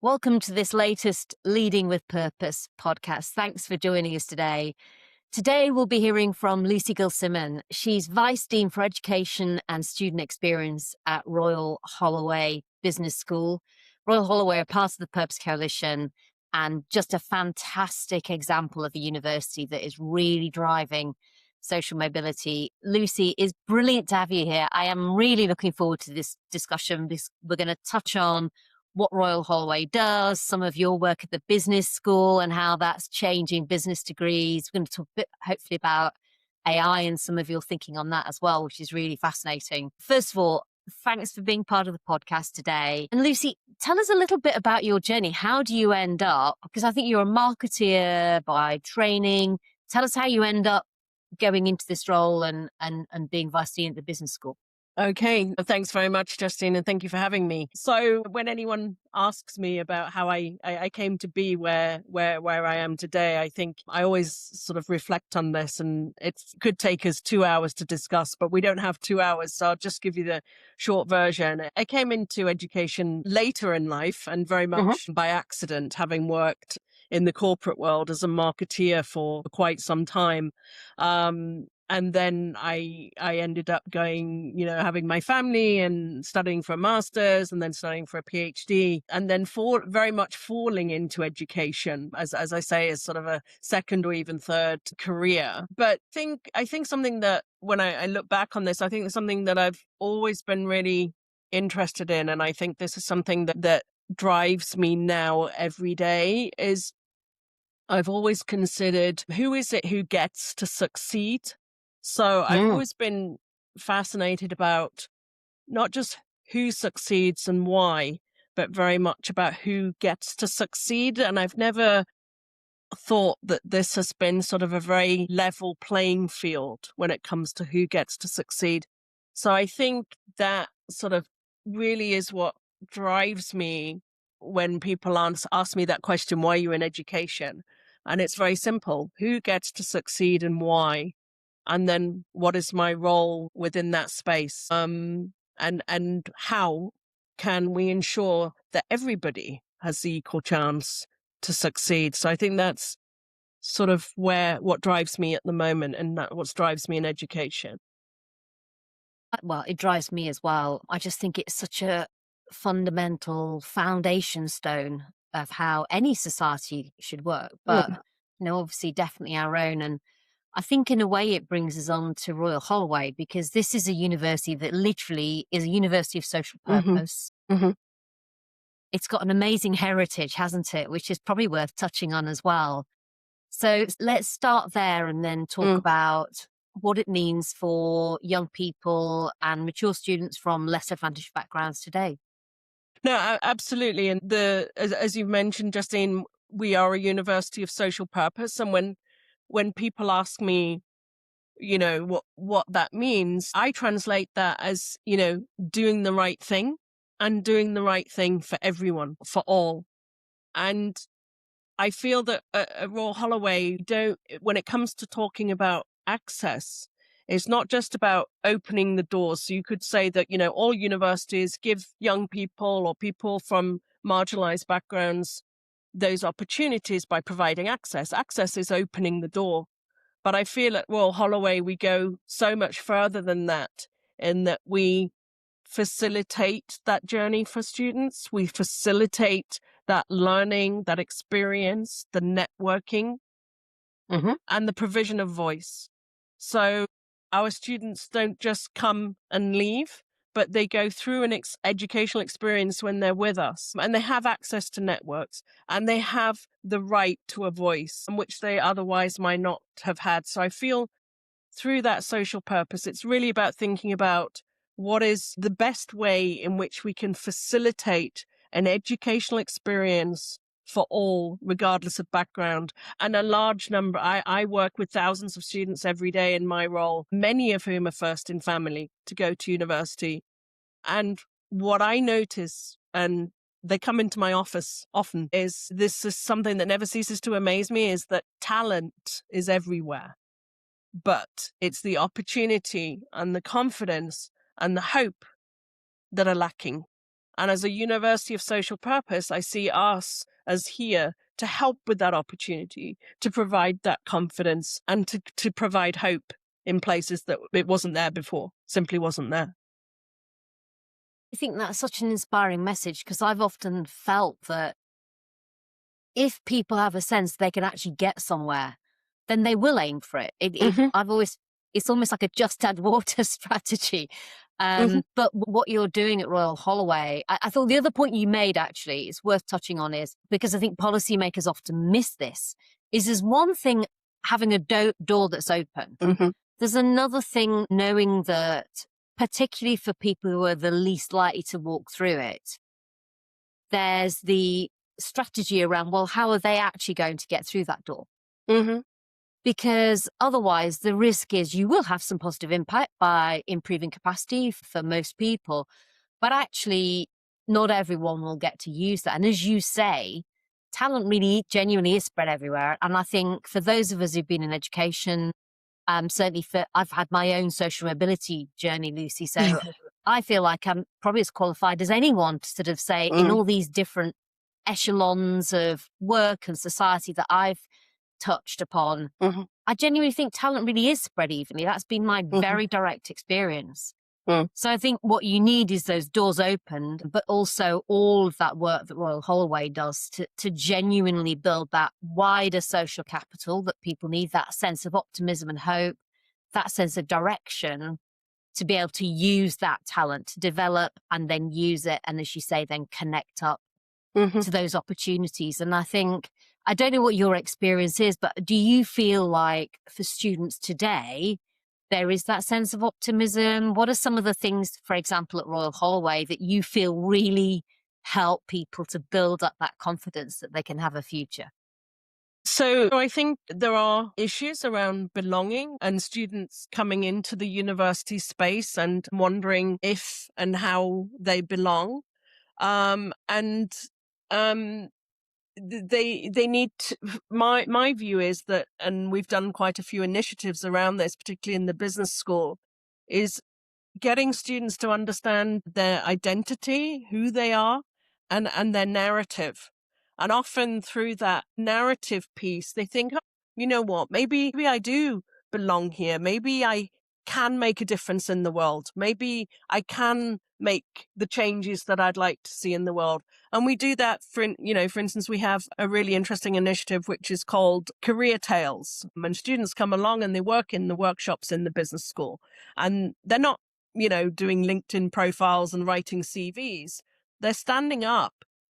Welcome to this latest Leading with Purpose podcast. Thanks for joining us today. Today, we'll be hearing from Lucy Gill-Simmen. She's Vice Dean for Education and Student Experience at Royal Holloway Business School. Royal Holloway are part of the Purpose Coalition and just a fantastic example of a university that is really driving social mobility. Lucy, it's brilliant to have you here. I am really looking forward to this discussion because we're going to touch on what Royal Holloway does, some of your work at the business school and how that's changing business degrees. We're going to talk a bit, hopefully, about AI and some of your thinking on that as well, which is really fascinating. First of all, thanks for being part of the podcast today. And Lucy, tell us a little bit about your journey. How do you end up? Because I think you're a marketeer by training. Tell us how you end up going into this role and being vice dean at the business school. Okay, thanks very much, Justine, and thank you for having me. So when anyone asks me about how I came to be where I am today, I think I always sort of reflect on this, and it could take us 2 hours to discuss, but we don't have 2 hours, so I'll just give you the short version. I came into education later in life and very much by accident, having worked in the corporate world as a marketeer for quite some time. And then I ended up going, having my family and studying for a master's and then studying for a PhD, and then very much falling into education, as I say, as sort of a second or even third career. But I think something that when I look back on this, I think it's something that I've always been really interested in. And I think this is something that drives me now every day is I've always considered who is it who gets to succeed? So I've always been fascinated about not just who succeeds and why, but very much about who gets to succeed. And I've never thought that this has been sort of a very level playing field when it comes to who gets to succeed. So I think that sort of really is what drives me when people ask me that question, why are you in education? And it's very simple. Who gets to succeed and why? And then what is my role within that space? And how can we ensure that everybody has the equal chance to succeed? So I think that's sort of what drives me at the moment, and that what drives me in education. Well, it drives me as well. I just think it's such a fundamental foundation stone of how any society should work. But, obviously, definitely our own. And I think in a way it brings us on to Royal Holloway, because this is a university that literally is a university of social purpose. It's got an amazing heritage, hasn't it? Which is probably worth touching on as well. So let's start there and then talk about what it means for young people and mature students from less advantaged backgrounds today. No, absolutely. And as you've mentioned, Justine, we are a university of social purpose. And when people ask me, what that means, I translate that as, doing the right thing and doing the right thing for everyone, for all. And I feel that at Royal Holloway, when it comes to talking about access, it's not just about opening the doors. So you could say that, all universities give young people or people from marginalized backgrounds those opportunities by providing access. Access is opening the door. But I feel at Royal Holloway, we go so much further than that, in that we facilitate that journey for students. We facilitate that learning, that experience, the networking, and the provision of voice. So our students don't just come and leave, but they go through an educational experience when they're with us, and they have access to networks, and they have the right to a voice, which they otherwise might not have had. So I feel through that social purpose, it's really about thinking about what is the best way in which we can facilitate an educational experience for all, regardless of background. And a large number, I work with thousands of students every day in my role, many of whom are first in family to go to university. And what I notice, and they come into my office often, this is something that never ceases to amaze me, is that talent is everywhere. But it's the opportunity and the confidence and the hope that are lacking. And as a university of social purpose, I see us as here to help with that opportunity, to provide that confidence and to provide hope in places that it wasn't there before, simply wasn't there. I think that's such an inspiring message, because I've often felt that if people have a sense they can actually get somewhere, then they will aim for it. Hmm. It's almost like a just add water strategy. Hmm. But what you're doing at Royal Holloway, I thought the other point you made actually is worth touching on, is because I think policymakers often miss this, is there's one thing having a door that's open. Hmm. There's another thing knowing that, particularly for people who are the least likely to walk through it, there's the strategy around, well, how are they actually going to get through that door? Hmm. Because otherwise, the risk is you will have some positive impact by improving capacity for most people, but actually, not everyone will get to use that. And as you say, talent really genuinely is spread everywhere. And I think for those of us who've been in education, certainly I've had my own social mobility journey, Lucy. So I feel like I'm probably as qualified as anyone to sort of say, in all these different echelons of work and society that I've touched upon, Hmm. I genuinely think talent really is spread evenly. That's been my Hmm. very direct experience. Mm. So I think what you need is those doors opened, but also all of that work that Royal Holloway does to genuinely build that wider social capital that people need, that sense of optimism and hope, that sense of direction, to be able to use that talent to develop and then use it. And as you say, then connect up Hmm. to those opportunities. And I think, I don't know what your experience is, but do you feel like for students today, there is that sense of optimism? What are some of the things, for example, at Royal Holloway, that you feel really help people to build up that confidence that they can have a future? So I think there are issues around belonging and students coming into the university space and wondering if and how they belong. And um, they need to, my view is that, and we've done quite a few initiatives around this, particularly in the business school, is getting students to understand their identity, who they are, and their narrative. And often through that narrative piece, they think, oh, you know what, maybe I do belong here. Maybe I can make a difference in the world. Maybe I can make the changes that I'd like to see in the world. And we do that for instance, we have a really interesting initiative which is called Career Tales. When students come along and they work in the workshops in the business school, and they're not doing LinkedIn profiles and writing CVs. They're standing up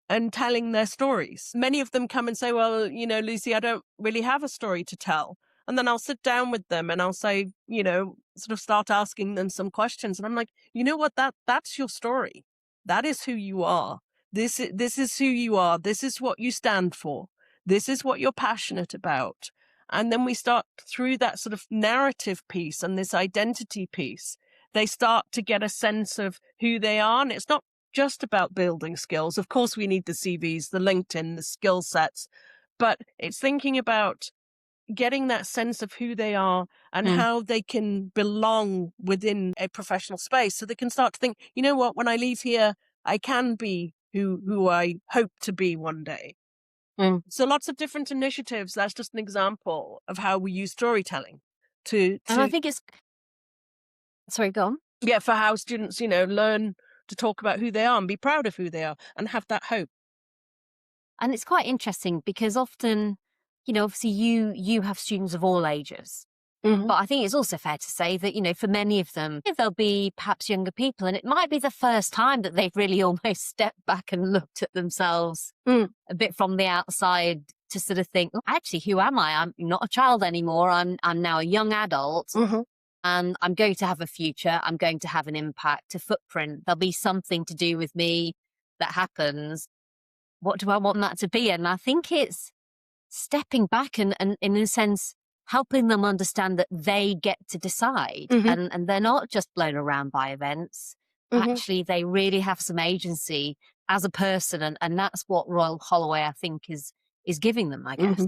and telling their stories. Many of them come and say, well, Lucy, I don't really have a story to tell. And then I'll sit down with them and I'll say, sort of start asking them some questions. And I'm like, you know what, that's your story. That is who you are. This is who you are. This is what you stand for. This is what you're passionate about. And then we start through that sort of narrative piece and this identity piece. They start to get a sense of who they are. And it's not just about building skills. Of course, we need the CVs, the LinkedIn, the skill sets, but it's thinking about getting that sense of who they are and Mm. how they can belong within a professional space. So they can start to think, you know what, when I leave here, I can be who I hope to be one day. Mm. So lots of different initiatives. That's just an example of how we use storytelling to And I think it's, sorry, go on. yeah, for how students, learn to talk about who they are and be proud of who they are and have that hope. And it's quite interesting because often, obviously you have students of all ages. Hmm. But I think it's also fair to say that, for many of them, there'll be perhaps younger people, and it might be the first time that they've really almost stepped back and looked at themselves Mm. a bit from the outside to sort of think, "Oh, actually, who am I? I'm not a child anymore. I'm now a young adult, Hmm. and I'm going to have a future. I'm going to have an impact, a footprint. There'll be something to do with me that happens. What do I want that to be?" And I think it's stepping back and in a sense, helping them understand that they get to decide, Hmm. and they're not just blown around by events. Hmm. Actually, they really have some agency as a person. And that's what Royal Holloway, I think, is giving them, I guess. Hmm.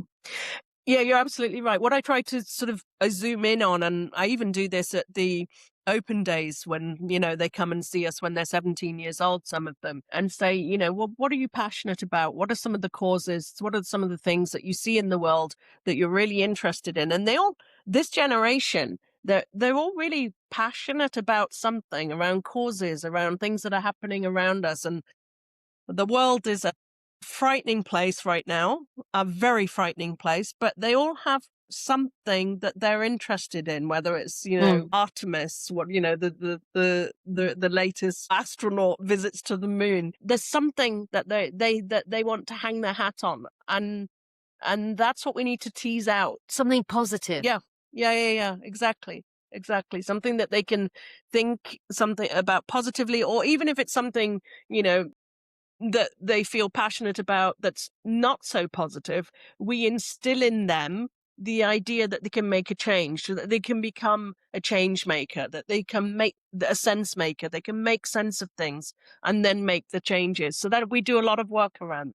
Yeah, you're absolutely right. What I try to sort of zoom in on, and I even do this at the open days when, they come and see us when they're 17 years old, some of them, and say, well, what are you passionate about? What are some of the causes? What are some of the things that you see in the world that you're really interested in? And this generation, they're all really passionate about something, around causes, around things that are happening around us. And the world is a frightening place right now, a very frightening place, but they all have something that they're interested in, whether it's, Mm. Artemis, the latest astronaut visits to the moon. There's something that they want to hang their hat on. And that's what we need to tease out. Something positive. Yeah. Yeah. Exactly. Exactly. Something that they can think something about positively, or even if it's something, you know, that they feel passionate about that's not so positive, we instill in them the idea that they can make a change, so that they can become a change maker, that they can make a sense maker, they can make sense of things and then make the changes. So that we do a lot of work around.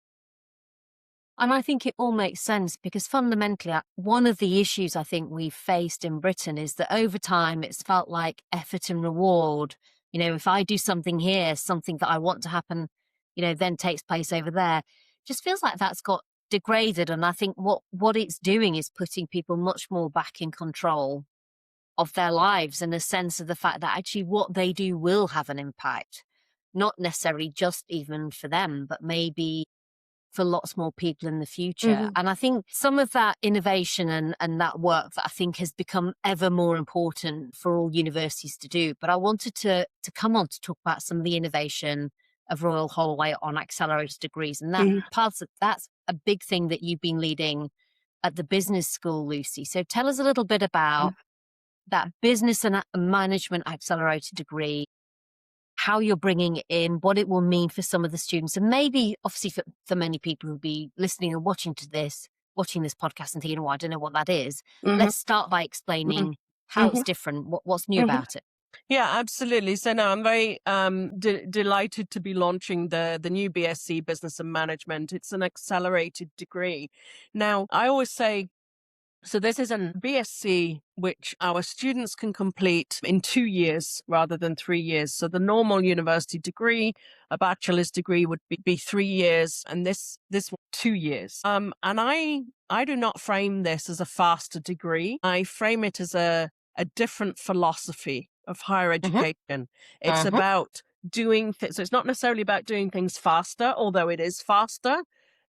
And I think it all makes sense because fundamentally, one of the issues I think we've faced in Britain is that over time it's felt like effort and reward. If I do something here, something that I want to happen, then takes place over there. Just feels like that's got degraded. And I think what it's doing is putting people much more back in control of their lives and a sense of the fact that actually what they do will have an impact, not necessarily just even for them, but maybe for lots more people in the future. Mhm. And I think some of that innovation and that work that I think has become ever more important for all universities to do. But I wanted to come on to talk about some of the innovation of Royal Holloway on accelerated degrees. And Mhm. that's a big thing that you've been leading at the business school, Lucy. So tell us a little bit about that business and management accelerated degree, how you're bringing it in, what it will mean for some of the students, and maybe obviously for many people who'll be listening and watching this podcast and thinking, oh, I don't know what that is. Mhm. Let's start by Mhm. explaining how it's Mhm. different, what's new Mhm. about it. Yeah, absolutely. So no, I'm very delighted to be launching the new BSc Business and Management. It's an accelerated degree. Now, I always say, so this is an BSc which our students can complete in 2 years rather than 3 years. So the normal university degree, a bachelor's degree would be 3 years, and this 2 years. And I do not frame this as a faster degree. I frame it as a different philosophy of higher Mm-hmm. education. It's Mm-hmm. about doing things. So it's not necessarily about doing things faster, although it is faster.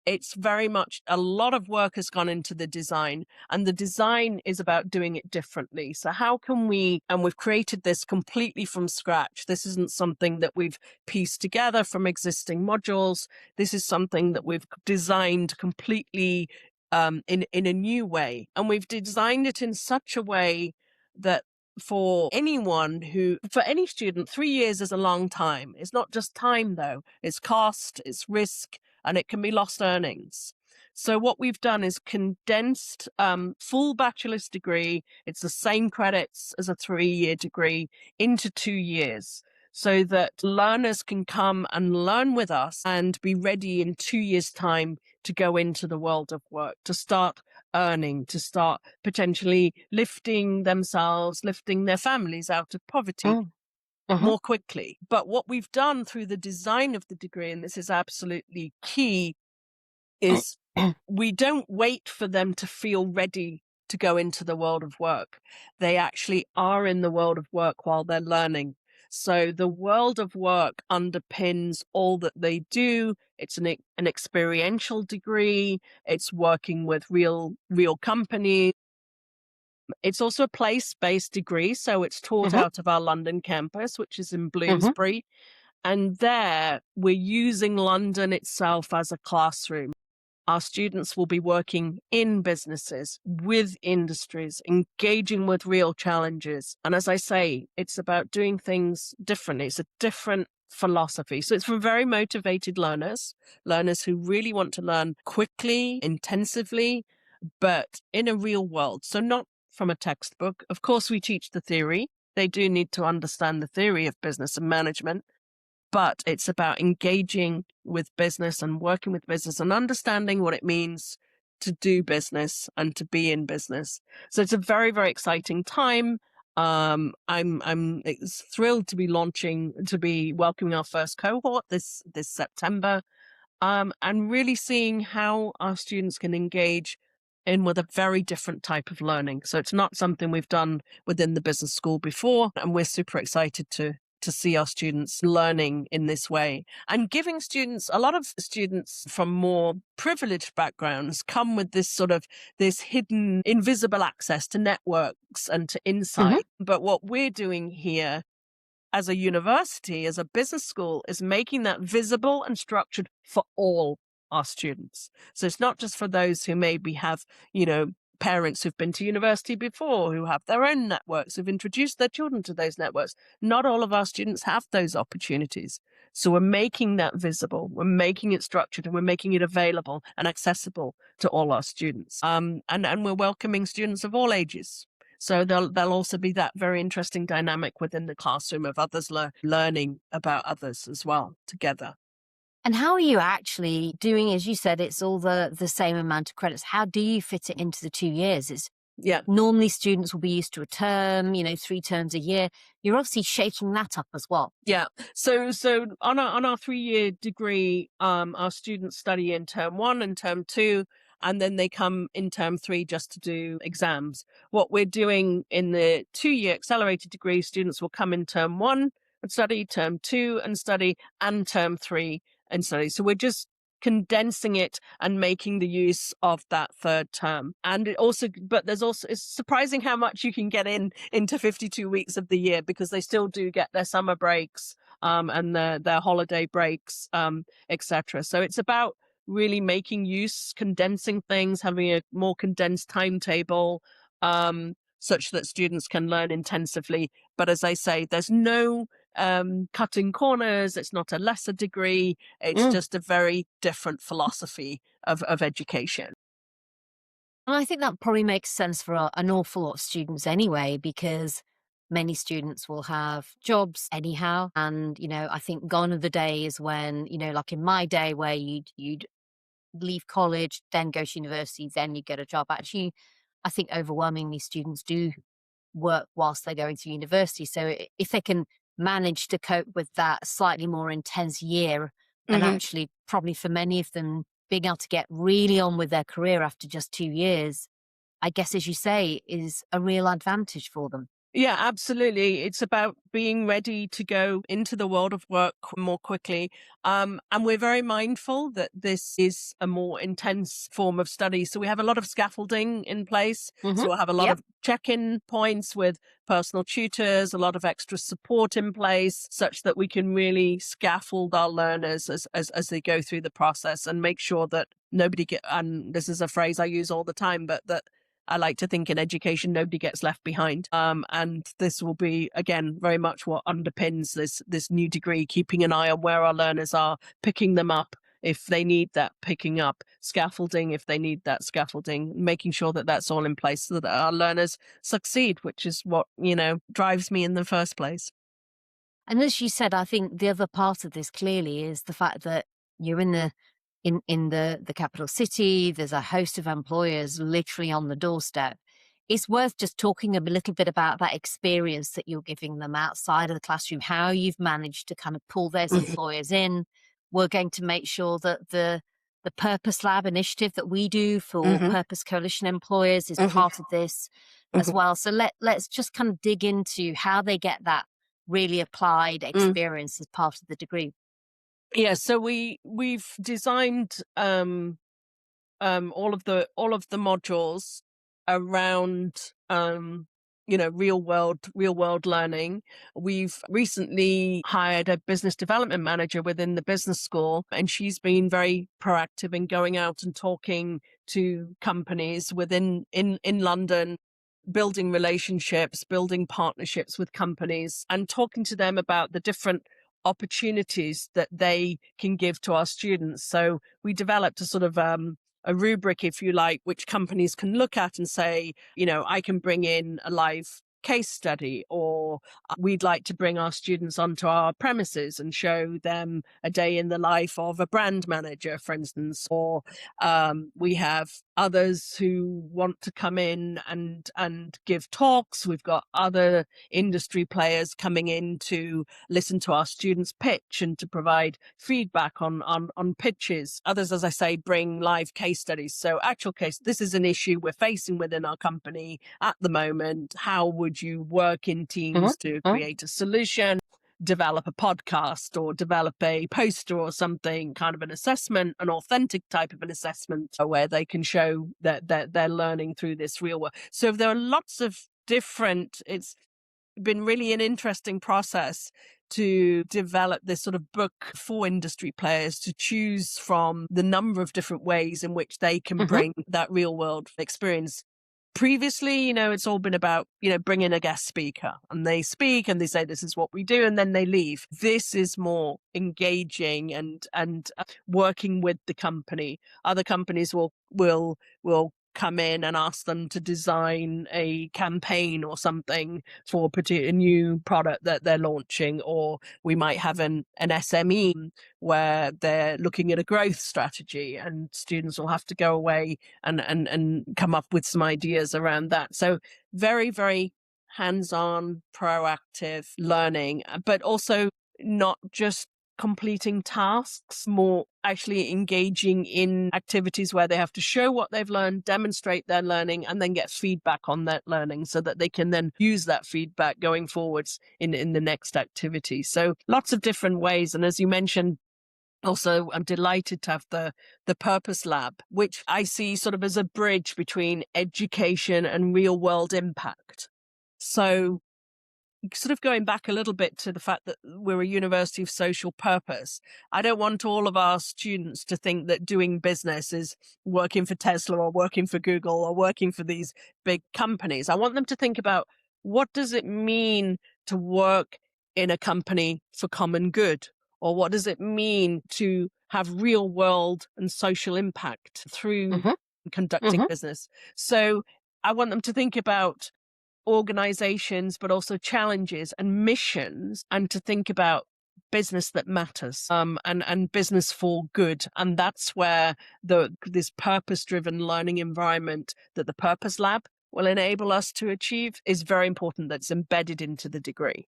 It's very much a lot of work has gone into the design, and the design is about doing it differently. So how can and we've created this completely from scratch. This isn't something that we've pieced together from existing modules. This is something that we've designed completely in a new way. And we've designed it in such a way that for any student, 3 years is a long time. It's not just time though, it's cost, it's risk, and it can be lost earnings. So what we've done is condensed full bachelor's degree. It's the same credits as a 3-year degree into 2 years, so that learners can come and learn with us and be ready in 2 years' time to go into the world of work, to start earning, to start potentially lifting themselves, lifting their families out of poverty Mm-hmm. more quickly. But what we've done through the design of the degree, and this is absolutely key, is we don't wait for them to feel ready to go into the world of work. They actually are in the world of work while they're learning. So the world of work underpins all that they do. It's an experiential degree. It's working with real companies. It's also a place-based degree, so it's taught Mm-hmm. out of our London campus, which is in Mm-hmm. Bloomsbury. And there we're using London itself as a classroom. Our students will be working in businesses, with industries, engaging with real challenges. And as I say, it's about doing things differently. It's a different philosophy. So it's for very motivated learners who really want to learn quickly, intensively, but in a real world. So not from a textbook. Of course, we teach the theory. They do need to understand the theory of business and management, but it's about engaging with business and working with business and understanding what it means to do business and to be in business. So it's a very, very exciting time. I'm thrilled to be welcoming our first cohort this September, and really seeing how our students can engage in with a very different type of learning. So it's not something we've done within the business school before, and we're super excited to see our students learning in this way and giving students, a lot of students from more privileged backgrounds come with this hidden invisible access to networks and to Mhm. insight. But what we're doing here as a university, as a business school, is making that visible and structured for all our students. So it's not just for those who maybe have, parents who've been to university before, who have their own networks, who've introduced their children to those networks. Not all of our students have those opportunities. So we're making that visible, we're making it structured, and we're making it available and accessible to all our students. And we're welcoming students of all ages. So there'll also be that very interesting dynamic within the classroom of others learning about others as well together. And how are you actually doing? As you said, it's all the same amount of credits. How do you fit it into the 2 years? It's Yeah. normally students will be used to a term, 3 terms a year. You're obviously shaking that up as well. Yeah. So on our 3-year degree, our students study in term 1 and term 2, and then they come in term 3 just to do exams. What we're doing in the 2-year accelerated degree, students will come in term 1 and study, term 2 and study, and term 3 and study. So we're just condensing it and making the use of that third term. And it's surprising how much you can get into 52 weeks of the year, because they still do get their summer breaks, and their holiday breaks, etc. So it's about really making use, condensing things, having a more condensed timetable, such that students can learn intensively. But as I say, there's no cutting corners. It's not a lesser degree. It's Mm. just a very different philosophy of education. And I think that probably makes sense for an awful lot of students anyway, because many students will have jobs anyhow. And, I think gone are the days when, like in my day where you'd leave college, then go to university, then you get a job. Actually, I think overwhelmingly students do work whilst they're going to university. So if they can manage to cope with that slightly more intense year, and hmm actually probably for many of them being able to get really on with their career after just 2 years, I guess, as you say, is a real advantage for them. Yeah, absolutely. It's about being ready to go into the world of work more quickly. And we're very mindful that this is a more intense form of study. So we have a lot of scaffolding in place. Hmm. So we'll have a lot Yep. of check-in points with personal tutors, a lot of extra support in place, such that we can really scaffold our learners as they go through the process and make sure that and this is a phrase I use all the time, but that I like to think in education, nobody gets left behind. And this will be, again, very much what underpins this new degree, keeping an eye on where our learners are, picking them up if they need that picking up, scaffolding if they need that scaffolding, making sure that that's all in place so that our learners succeed, which is what, drives me in the first place. And as you said, I think the other part of this clearly is the fact that you're in the capital city. There's a host of employers literally on the doorstep. It's worth just talking a little bit about that experience that you're giving them outside of the classroom, how you've managed to kind of pull those hmm employers in. We're going to make sure that the Purpose Lab initiative that we do for hmm Purpose Coalition employers is hmm part of this as well. So let's just kind of dig into how they get that really applied hmm experience as part of the degree. Yeah, so we've designed all of the modules around real world learning. We've recently hired a business development manager within the business school, and she's been very proactive in going out and talking to companies in London, building relationships, building partnerships with companies, and talking to them about the different opportunities that they can give to our students. So we developed a sort of a rubric, if you like, which companies can look at and say, I can bring in a live case study, or we'd like to bring our students onto our premises and show them a day in the life of a brand manager, for instance, or we have others who want to come in and give talks. We've got other industry players coming in to listen to our students pitch and to provide feedback on pitches. Others, as I say, bring live case studies. So actual case, this is an issue we're facing within our company at the moment. How would you work in teams to create a solution? Develop a podcast or develop a poster or something, kind of an assessment, an authentic type of an assessment where they can show that they're learning through this real work. So there are lots of different, it's been really an interesting process to develop this sort of book for industry players to choose from the number of different ways in which they can bring that real world experience. Previously, it's all been about, bringing a guest speaker, and they speak and they say, this is what we do, and then they leave. This is more engaging and working with the company. Other companies will come in and ask them to design a campaign or something for a new product that they're launching, or we might have an SME where they're looking at a growth strategy, and students will have to go away and come up with some ideas around that. So very, very hands-on, proactive learning, but also not just completing tasks, more actually engaging in activities where they have to show what they've learned, demonstrate their learning, and then get feedback on that learning so that they can then use that feedback going forwards in the next activity. So lots of different ways. And as you mentioned, also, I'm delighted to have the Purpose Lab, which I see sort of as a bridge between education and real world impact. So sort of going back a little bit to the fact that we're a university of social purpose, I don't want all of our students to think that doing business is working for Tesla or working for Google or working for these big companies. I want them to think about, what does it mean to work in a company for common good? Or what does it mean to have real world and social impact through conducting business? So I want them to think about organizations, but also challenges and missions, and to think about business that matters, and business for good. And that's where this purpose-driven learning environment that the Purpose Lab will enable us to achieve is very important, that's embedded into the degree.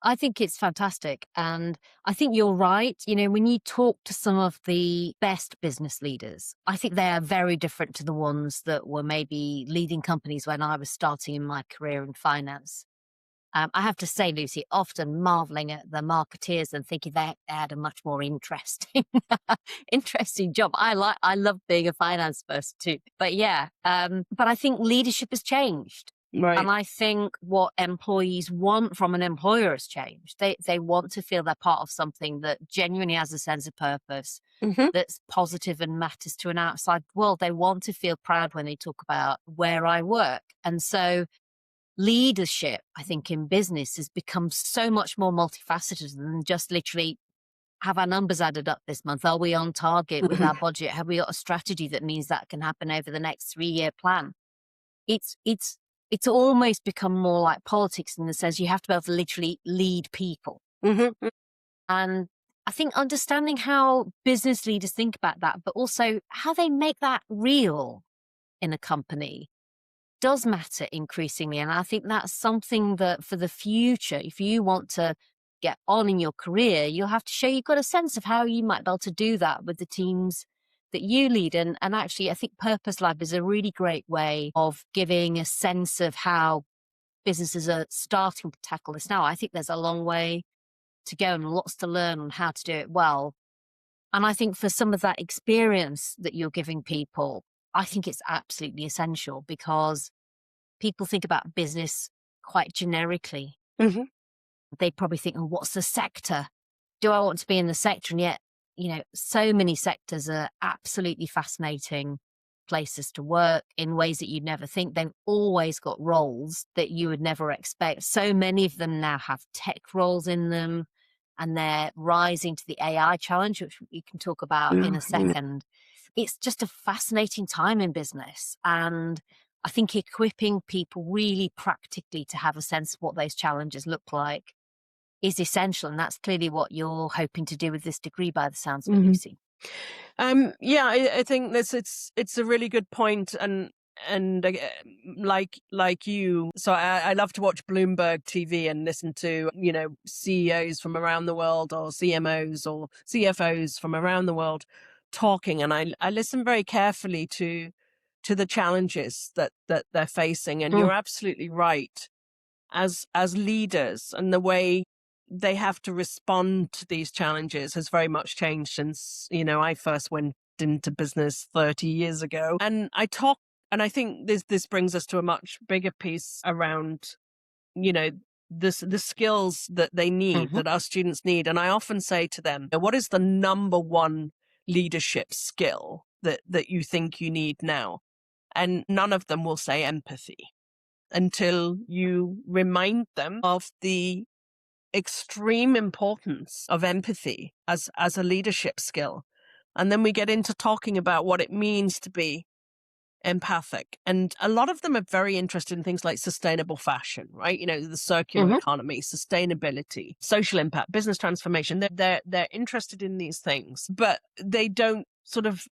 I think it's fantastic. And I think you're right. When you talk to some of the best business leaders, I think they are very different to the ones that were maybe leading companies when I was starting in my career in finance. I have to say, Lucy, often marveling at the marketeers and thinking they had a much more interesting, interesting job. I love being a finance person too. But yeah, but I think leadership has changed. Right. And I think what employees want from an employer has changed. They want to feel they're part of something that genuinely has a sense of purpose, that's positive and matters to an outside world. They want to feel proud when they talk about where I work. And so leadership, I think, in business has become so much more multifaceted than just literally, have our numbers added up this month? Are we on target with our budget? Have we got a strategy that means that can happen over the next 3-year plan? It's almost become more like politics in the sense you have to be able to literally lead people. And I think understanding how business leaders think about that, but also how they make that real in a company, does matter increasingly. And I think that's something that for the future, if you want to get on in your career, you'll have to show you've got a sense of how you might be able to do that with the teams that you lead. And actually, I think Purpose Lab is a really great way of giving a sense of how businesses are starting to tackle this now. I think there's a long way to go and lots to learn on how to do it well. And I think for some of that experience that you're giving people, I think it's absolutely essential, because people think about business quite generically. They probably think, oh, what's the sector? Do I want to be in the sector? And yet, so many sectors are absolutely fascinating places to work in ways that you'd never think. They've always got roles that you would never expect. So many of them now have tech roles in them, and they're rising to the AI challenge, which we can talk about in a second. It's just a fascinating time in business. And I think equipping people really practically to have a sense of what those challenges look like is essential. And that's clearly what you're hoping to do with this degree by the sounds of it, Mhm. Lucy. Yeah, I think this it's a really good point, and like you, so I love to watch Bloomberg TV and listen to CEOs from around the world, or CMOs or CFOs from around the world talking, and I listen very carefully to the challenges that they're facing, and Mm. you're absolutely right. As leaders, and the way they have to respond to these challenges has very much changed since I first went into business 30 years ago. And I think this brings us to a much bigger piece around you know the skills that they need, Mhm. that our students need. And I often say to them, what is the number one leadership skill that you think you need now? And none of them will say empathy, until you remind them of the extreme importance of empathy as a leadership skill. And then we get into talking about what it means to be empathic. And a lot of them are very interested in things like sustainable fashion, right? The circular Mhm. economy, sustainability, social impact, business transformation. They're interested in these things, but they don't sort of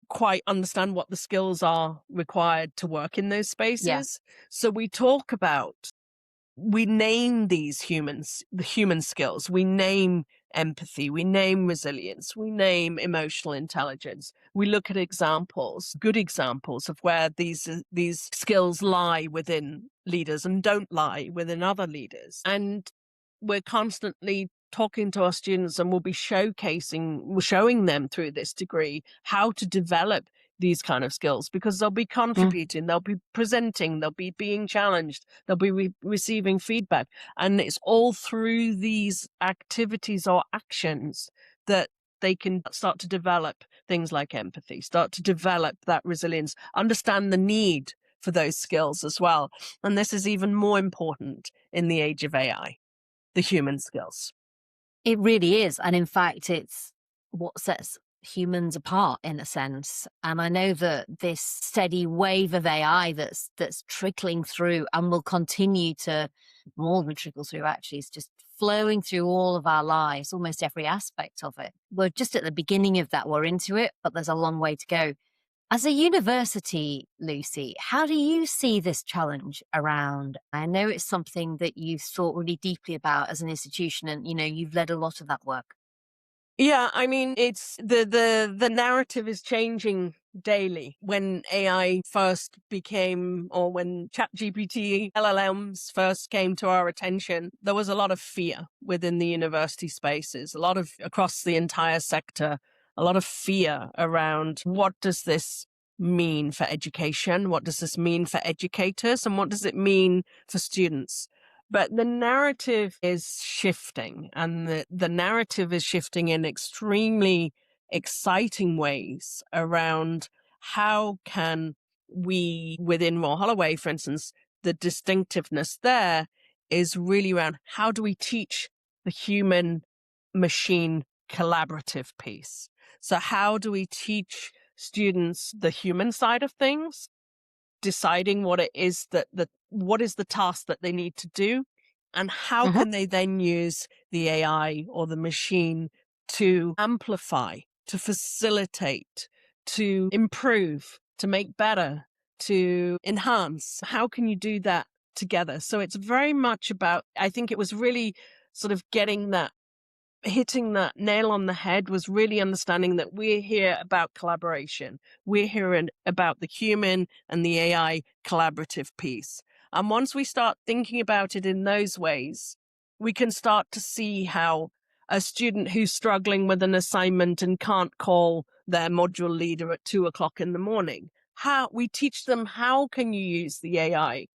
quite understand what the skills are required to work in those Yeah. spaces. So we name these humans, the human skills. We name empathy, we name resilience, we name emotional intelligence. We look at examples, good examples of where these skills lie within leaders and don't lie within other leaders. And we're constantly talking to our students, and we'll be showing them through this degree how to develop these kind of skills, because they'll be contributing, they'll be presenting, they'll be being challenged, they'll be receiving feedback. And it's all through these activities or actions that they can start to develop things like empathy, start to develop that resilience, understand the need for those skills as well. And this is even more important in the age of AI, the human skills. It really is. And in fact, it's what sets humans apart in a sense. And I know that this steady wave of AI that's trickling through and will continue to more than trickle through, actually, it's just flowing through all of our lives, almost every aspect of it. We're just at the beginning of that. We're into it, but there's a long way to go. As a university, Lucy, how do you see this challenge around? I know it's something that you've thought really deeply about as an institution, and you've led a lot of that work. Yeah, I mean, it's the narrative is changing daily. When AI first became, or when ChatGPT, LLMs first came to our attention, there was a lot of fear within the university spaces, a lot of across the entire sector, a lot of fear around what does this mean for education? What does this mean for educators? And what does it mean for students? But the narrative is shifting, and the narrative is shifting in extremely exciting ways around how can we, within Royal Holloway, for instance, the distinctiveness there is really around how do we teach the human machine collaborative piece? So how do we teach students the human side of things, deciding what it is what is the task that they need to do, and how Mhm. can they then use the AI or the machine to amplify, to facilitate, to improve, to make better, to enhance. How can you do that together? So it's very much about, I think it was really sort of hitting that nail on the head, was really understanding that we're here about collaboration. We're here about the human and the AI collaborative piece. And once we start thinking about it in those ways, we can start to see how a student who's struggling with an assignment and can't call their module leader at 2 o'clock in the morning, how we teach them, how can you use the AI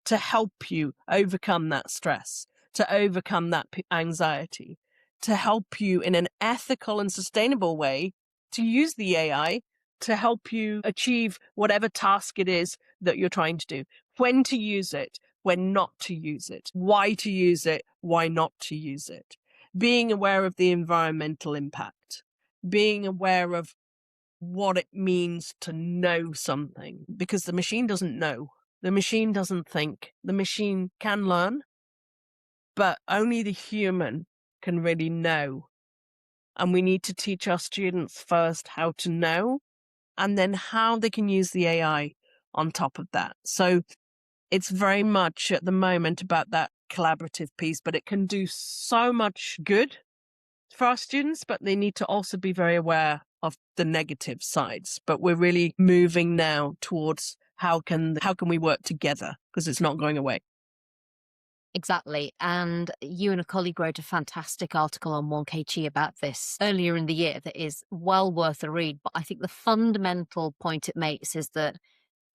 to help you overcome that stress, to overcome that anxiety, to help you in an ethical and sustainable way to use the AI to help you achieve whatever task it is that you're trying to do. When to use it, when not to use it, why to use it, why not to use it. Being aware of the environmental impact, being aware of what it means to know something, because the machine doesn't know. The machine doesn't think. The machine can learn, but only the human can really know. And we need to teach our students first how to know, and then how they can use the AI on top of that. So it's very much at the moment about that collaborative piece, but it can do so much good for our students, but they need to also be very aware of the negative sides. But we're really moving now towards how can we work together, because it's not going away. Exactly. And you and a colleague wrote a fantastic article on 1KG about this earlier in the year that is well worth a read. But I think the fundamental point it makes is that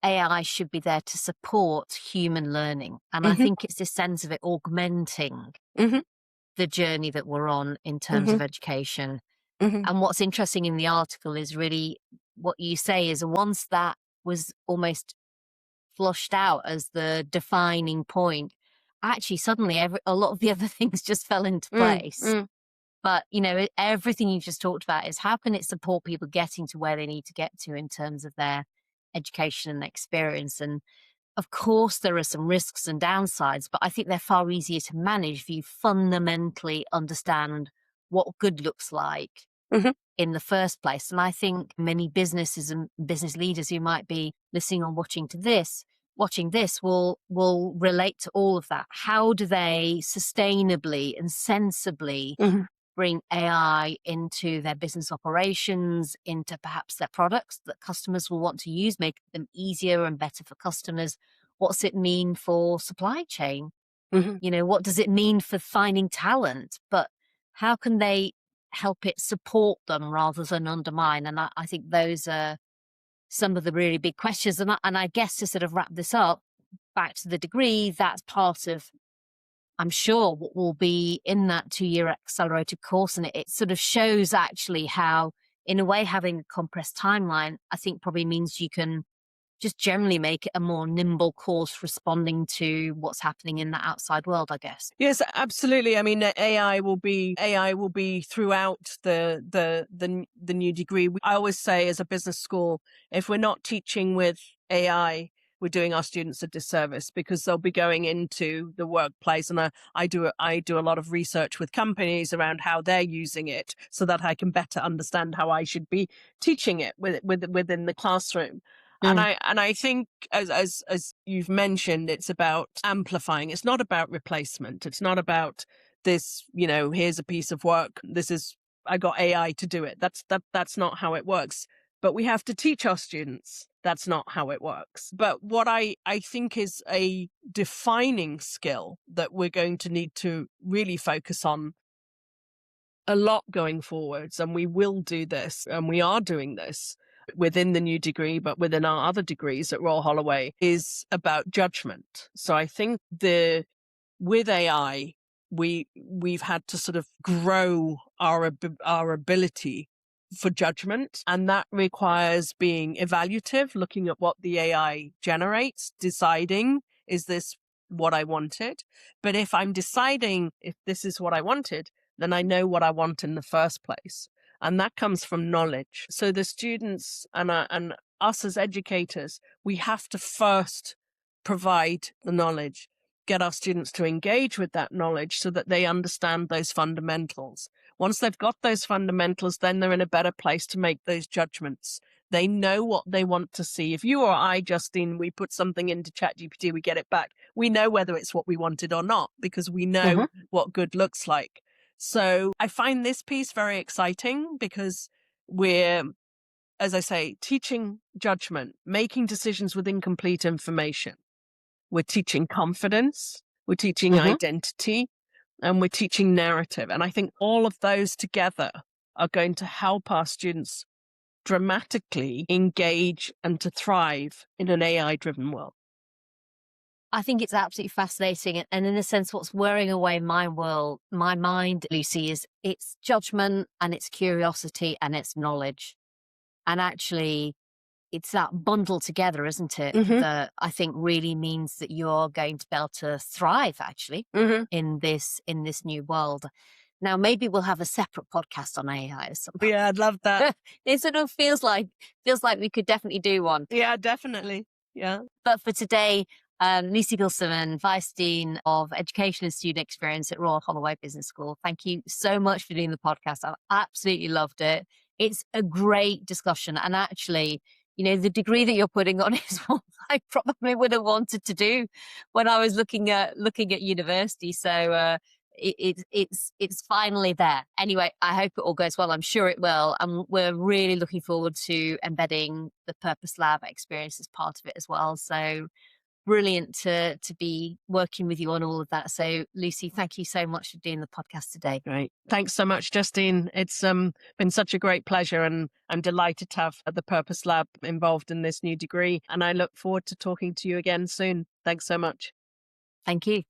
AI should be there to support human learning. And I Mm-hmm. think it's this sense of it augmenting Mm-hmm. the journey that we're on in terms Mm-hmm. of education. Mm-hmm. And what's interesting in the article is really what you say is once that was almost flushed out as the defining point, actually suddenly a lot of the other things just fell into place. Mm-hmm. But, everything you've just talked about is how can it support people getting to where they need to get to in terms of their education and experience. And of course, there are some risks and downsides, but I think they're far easier to manage if you fundamentally understand what good looks like Mm-hmm. in the first place. And I think many businesses and business leaders who might be listening or watching this will relate to all of that. How do they sustainably and sensibly Mm-hmm. bring AI into their business operations, into perhaps their products that customers will want to use, make them easier and better for customers? What's it mean for supply chain? Mm-hmm. What does it mean for finding talent? But how can they help it support them rather than undermine? And I think those are some of the really big questions. And I guess to sort of wrap this up, back to the degree, that's part of, I'm sure, what will be in that 2-year accelerated course. And it sort of shows actually how, in a way, having a compressed timeline, I think probably means you can just generally make it a more nimble course responding to what's happening in the outside world, I guess. Yes, absolutely. I mean, AI will be throughout the new degree. I always say, as a business school, if we're not teaching with AI, we're doing our students a disservice, because they'll be going into the workplace, and I do a lot of research with companies around how they're using it, so that I can better understand how I should be teaching it within the classroom. And I think, as you've mentioned, it's about amplifying. It's not about replacement. It's not about this, here's a piece of work. I got AI to do it. That's not how it works. But we have to teach our students that's not how it works. But what I think is a defining skill that we're going to need to really focus on a lot going forwards, and we will do this, and we are doing this within the new degree, but within our other degrees at Royal Holloway, is about judgment. So I think with AI, we've had to sort of grow our ability for judgment, and that requires being evaluative, looking at what the AI generates, deciding, is this what I wanted? But if I'm deciding if this is what I wanted, then I know what I want in the first place. And that comes from knowledge. So the students and us as educators, we have to first provide the knowledge, get our students to engage with that knowledge so that they understand those fundamentals. Once they've got those fundamentals, then they're in a better place to make those judgments. They know what they want to see. If you or I, Justine, we put something into ChatGPT, we get it back, we know whether it's what we wanted or not, because we know what good looks like. So I find this piece very exciting, because we're, as I say, teaching judgment, making decisions with incomplete information. We're teaching confidence, we're teaching identity, and we're teaching narrative. And I think all of those together are going to help our students dramatically engage and to thrive in an AI-driven world. I think it's absolutely fascinating. And in a sense, what's wearing away my mind, Lucy, is it's judgment and it's curiosity and it's knowledge. And actually, it's that bundle together, isn't it? That I think really means that you're going to be able to thrive actually in this new world. Now, maybe we'll have a separate podcast on AI or something. Yeah, I'd love that. It sort of feels like we could definitely do one. Yeah, definitely. Yeah. But for today, Lucy Gill-Simmen, Vice Dean of Education and Student Experience at Royal Holloway Business School. Thank you so much for doing the podcast. I've absolutely loved it. It's a great discussion. And actually, the degree that you're putting on is what I probably would have wanted to do when I was looking at university. So it's finally there. Anyway, I hope it all goes well. I'm sure it will. And we're really looking forward to embedding the Purpose Lab experience as part of it as well. So brilliant to be working with you on all of that. So Lucy, thank you so much for doing the podcast today. Great. Thanks so much, Justine. It's been such a great pleasure, and I'm delighted to have the Purpose Lab involved in this new degree. And I look forward to talking to you again soon. Thanks so much. Thank you.